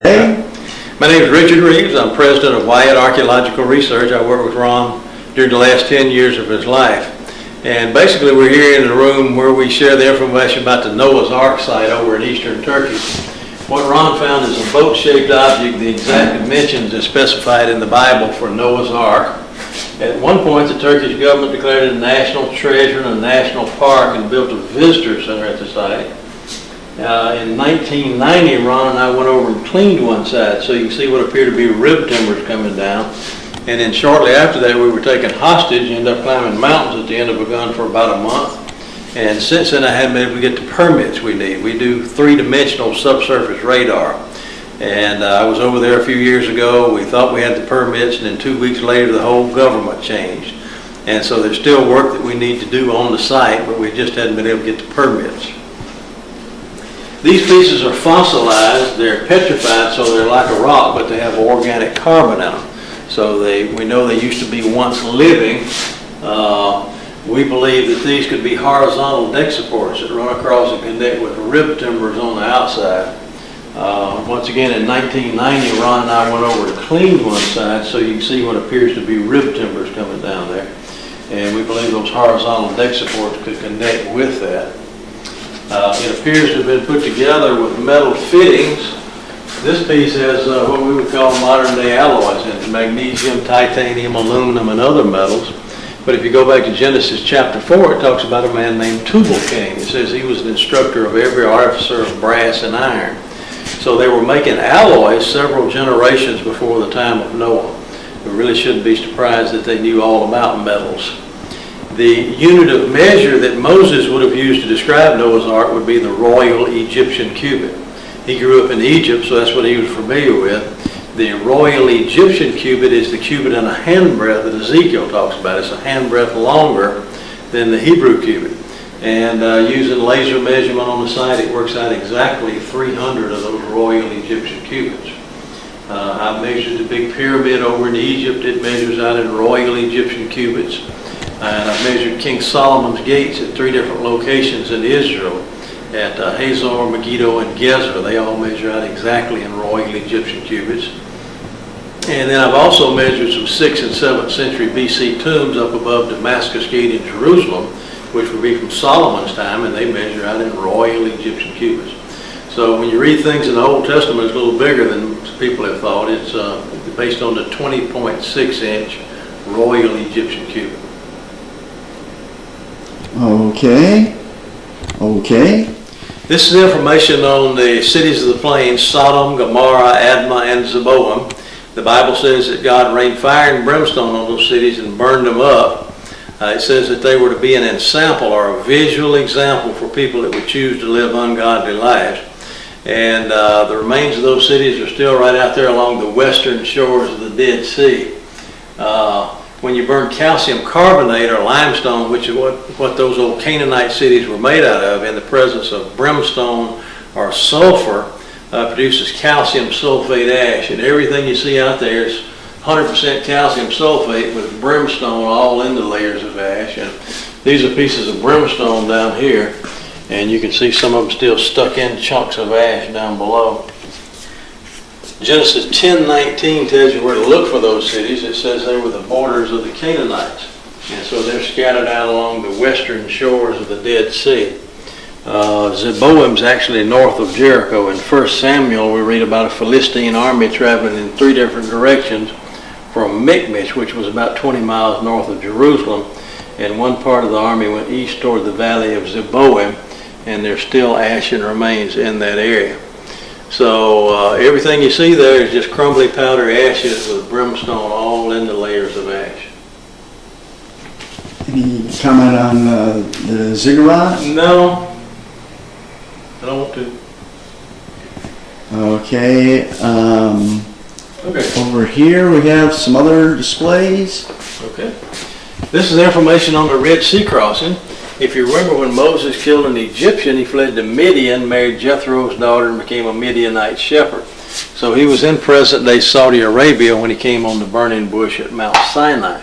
Hey. My name is Richard Rives. I'm president of Wyatt Archaeological Research. I worked with Ron during the last 10 years of his life. And basically we're here in the room where we share the information about the Noah's Ark site over in eastern Turkey. What Ron found is a boat-shaped object, the exact dimensions as specified in the Bible for Noah's Ark. At one point the Turkish government declared it a national treasure and a national park and built a visitor center at the site. In 1990, Ron and I went over and cleaned one side, so you can see what appear to be rib timbers coming down. And then shortly after that, we were taken hostage and ended up climbing mountains at the end of a gun for about a month. And since then, I haven't been able to get the permits we need. We do three-dimensional subsurface radar. And I was over there a few years ago. We thought we had the permits, and then 2 weeks later, the whole government changed. And so there's still work that we need to do on the site, but we just hadn't been able to get the permits. These pieces are fossilized, they're petrified, so they're like a rock, but they have organic carbon in them. So we know they used to be once living. We believe that these could be horizontal deck supports that run across and connect with rib timbers on the outside. Once again, in 1990, Ron and I went over to clean one side, so you can see what appears to be rib timbers coming down there. And we believe those horizontal deck supports could connect with that. It appears to have been put together with metal fittings. This piece has what we would call modern day alloys in magnesium, titanium, aluminum, and other metals. But if you go back to Genesis chapter 4, it talks about a man named Tubal-Cain. It says he was an instructor of every artificer of brass and iron. So they were making alloys several generations before the time of Noah. We really shouldn't be surprised that they knew all about metals. The unit of measure that Moses would have used to describe Noah's Ark would be the Royal Egyptian cubit. He grew up in Egypt, so that's what he was familiar with. The Royal Egyptian cubit is the cubit and a handbreadth that Ezekiel talks about. It's a handbreadth longer than the Hebrew cubit. And using laser measurement on the site, it works out exactly 300 of those Royal Egyptian cubits. I've measured the big pyramid over in Egypt. It measures out in Royal Egyptian cubits. And I've measured King Solomon's gates at 3 different locations in Israel, at Hazor, Megiddo, and Gezer. They all measure out exactly in Royal Egyptian cubits. And then I've also measured some 6th and 7th century BC tombs up above Damascus Gate in Jerusalem, which would be from Solomon's time, and they measure out in Royal Egyptian cubits. So when you read things in the Old Testament, it's a little bigger than people have thought. It's based on the 20.6-inch Royal Egyptian cubit. Okay. This is information on the cities of the plains, Sodom, Gomorrah, Admah, and Zeboim. The Bible says that God rained fire and brimstone on those cities and burned them up. It says that they were to be an ensample or a visual example for people that would choose to live ungodly lives. And the remains of those cities are still right out there along the western shores of the Dead Sea. When you burn calcium carbonate or limestone, which is what those old Canaanite cities were made out of, in the presence of brimstone or sulfur, produces calcium sulfate ash. And everything you see out there is 100% calcium sulfate with brimstone all in the layers of ash. And these are pieces of brimstone down here, and you can see some of them still stuck in chunks of ash down below. Genesis 10:19 tells you where to look for those cities. It says they were the borders of the Canaanites. And so they're scattered out along the western shores of the Dead Sea. Zeboim's actually north of Jericho. In 1 Samuel, we read about a Philistine army traveling in 3 different directions from Michmash, which was about 20 miles north of Jerusalem. And one part of the army went east toward the valley of Zeboim, and there's still ash and remains in that area. So everything you see there is just crumbly powder ashes with brimstone all in the layers of ash. Any comment on the ziggurat? No, I don't want to. Okay. Over here we have some other displays. Okay. This is information on the Red Sea crossing. If you remember, when Moses killed an Egyptian, he fled to Midian, married Jethro's daughter, and became a Midianite shepherd. So he was in present-day Saudi Arabia when he came on the burning bush at Mount Sinai.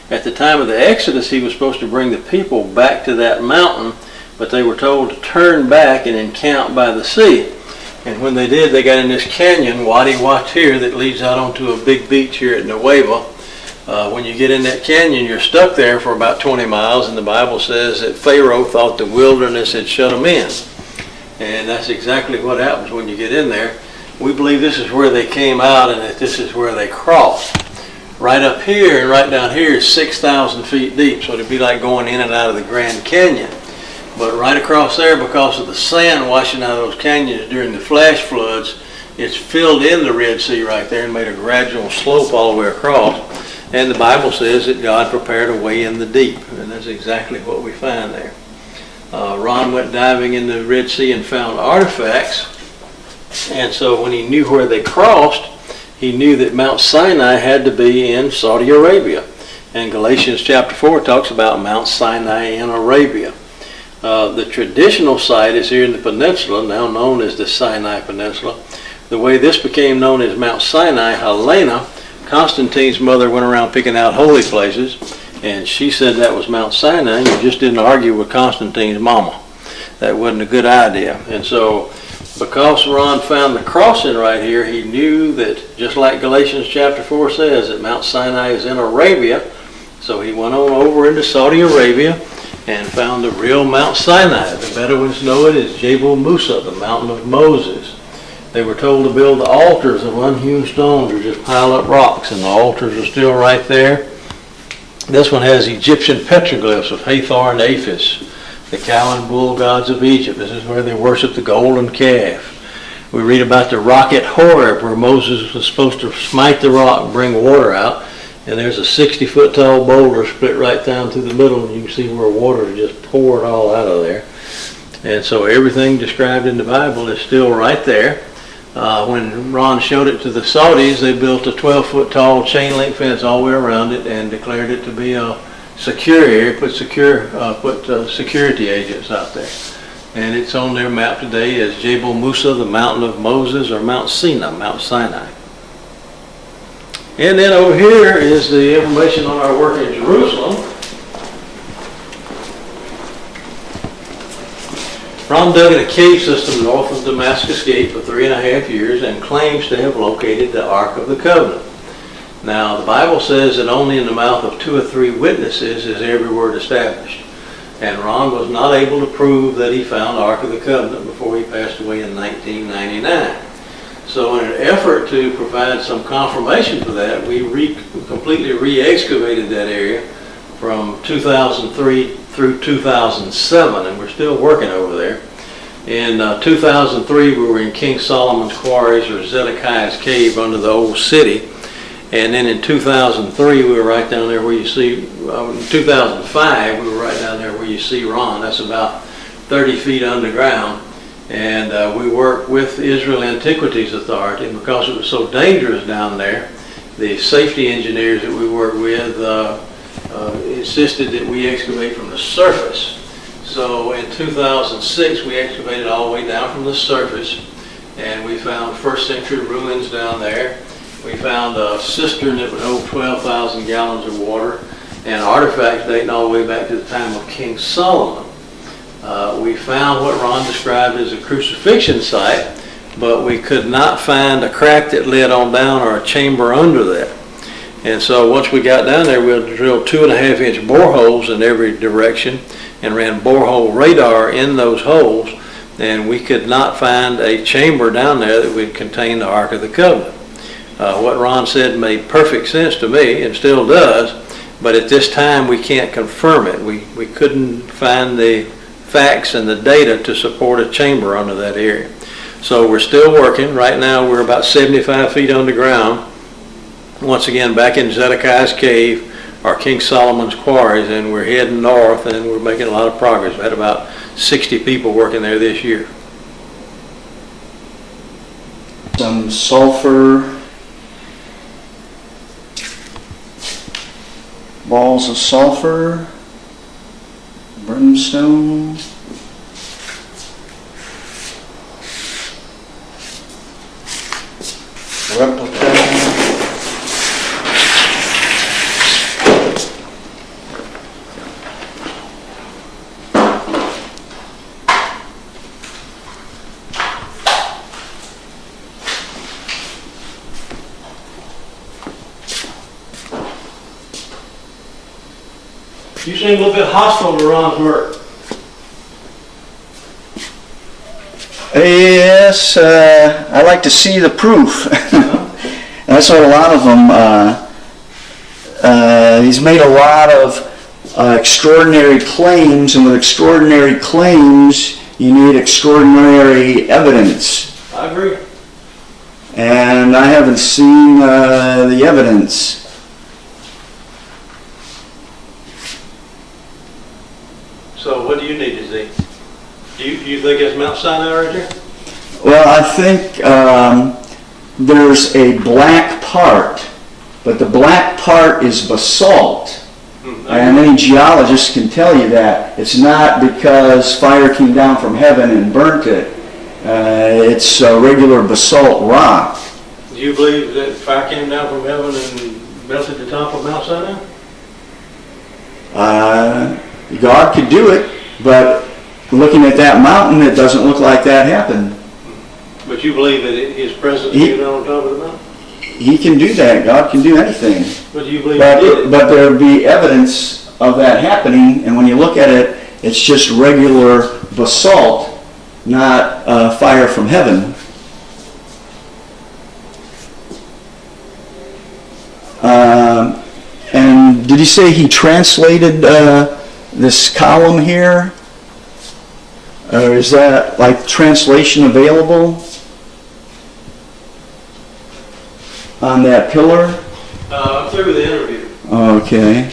At the time of the Exodus, he was supposed to bring the people back to that mountain, but they were told to turn back and encamp by the sea. And when they did, they got in this canyon, Wadi Watir, that leads out onto a big beach here at Nueva. When you get in that canyon, you're stuck there for about 20 miles, and the Bible says that Pharaoh thought the wilderness had shut them in. And that's exactly what happens when you get in there. We believe this is where they came out and that this is where they crossed. Right up here and right down here is 6,000 feet deep, so it'd be like going in and out of the Grand Canyon. But right across there, because of the sand washing out of those canyons during the flash floods, it's filled in the Red Sea right there and made a gradual slope all the way across. And the Bible says that God prepared a way in the deep, and that's exactly what we find there. Ron went diving in the Red Sea and found artifacts, and so when he knew where they crossed, he knew that Mount Sinai had to be in Saudi Arabia. And Galatians chapter 4 talks about Mount Sinai in Arabia. The traditional site is here in the peninsula, now known as the Sinai Peninsula. The way this became known as Mount Sinai, Helena, Constantine's mother, went around picking out holy places, and she said that was Mount Sinai. You just didn't argue with Constantine's mama. That wasn't a good idea. And so, because Ron found the crossing right here, he knew that, just like Galatians chapter 4 says, that Mount Sinai is in Arabia. So he went on over into Saudi Arabia and found the real Mount Sinai. The Bedouins know it as Jebel Musa, the mountain of Moses. They were told to build the altars of unhewn stones or just pile up rocks, and the altars are still right there. This one has Egyptian petroglyphs of Hathor and Apis, the cow and bull gods of Egypt. This is where they worship the golden calf. We read about the rock at Horeb, where Moses was supposed to smite the rock and bring water out. And there's a 60-foot tall boulder split right down through the middle, and you can see where water just poured all out of there. And so everything described in the Bible is still right there. When Ron showed it to the Saudis, they built a 12-foot tall chain link fence all the way around it and declared it to be a secure area, put security agents out there. And it's on their map today as Jebel Musa, the mountain of Moses, or Mount Sinai. And then over here is the information on our work in Jerusalem. Ron dug in a cave system north of Damascus Gate for 3.5 years and claims to have located the Ark of the Covenant. Now, the Bible says that only in the mouth of 2 or 3 witnesses is every word established. And Ron was not able to prove that he found the Ark of the Covenant before he passed away in 1999. So in an effort to provide some confirmation for that, we completely re-excavated that area from 2003 through 2007, and we're still working over there. In 2003, we were in King Solomon's Quarries, or Zedekiah's Cave, under the old city. And then in 2003, we were right down there where you see, in 2005, we were right down there where you see Ron. That's about 30 feet underground. And we worked with Israel Antiquities Authority, and because it was so dangerous down there, the safety engineers that we worked with insisted that we excavate from the surface. So in 2006, we excavated all the way down from the surface, and we found first century ruins down there. We found a cistern that would hold 12,000 gallons of water, and artifacts dating all the way back to the time of King Solomon. We found what Ron described as a crucifixion site, but we could not find a crack that led on down or a chamber under that. And so once we got down there, we drilled 2.5-inch boreholes in every direction and ran borehole radar in those holes, and we could not find a chamber down there that would contain the Ark of the Covenant. What Ron said made perfect sense to me, and still does, but at this time we can't confirm it. We couldn't find the facts and the data to support a chamber under that area. So we're still working. Right now we're about 75 feet underground, once again back in Zedekiah's Cave, or King Solomon's Quarries, and we're heading north, and we're making a lot of progress. We had about 60 people working there this year. Some sulfur, balls of sulfur, brimstone, replica, You seem a little bit hostile to Ron's work. Yes, I like to see the proof. That's what a lot of them, he's made a lot of extraordinary claims, and with extraordinary claims, you need extraordinary evidence. I agree. And I haven't seen the evidence. So what do you need to see? Do you think it's Mount Sinai right there? Well, I think there's a black part, but the black part is basalt. And any geologist can tell you that. It's not because fire came down from heaven and burnt it. It's a regular basalt rock. Do you believe that fire came down from heaven and melted the top of Mount Sinai? God could do it, but looking at that mountain, it doesn't look like that happened. But you believe that His presence came down on top of the mountain? He can do that. God can do anything. But do you believe He did it? But there would be evidence of that happening, and when you look at it, it's just regular basalt, not fire from heaven. And did he say he translated this column here? Or is that like translation available on that pillar? Through the interview. Okay.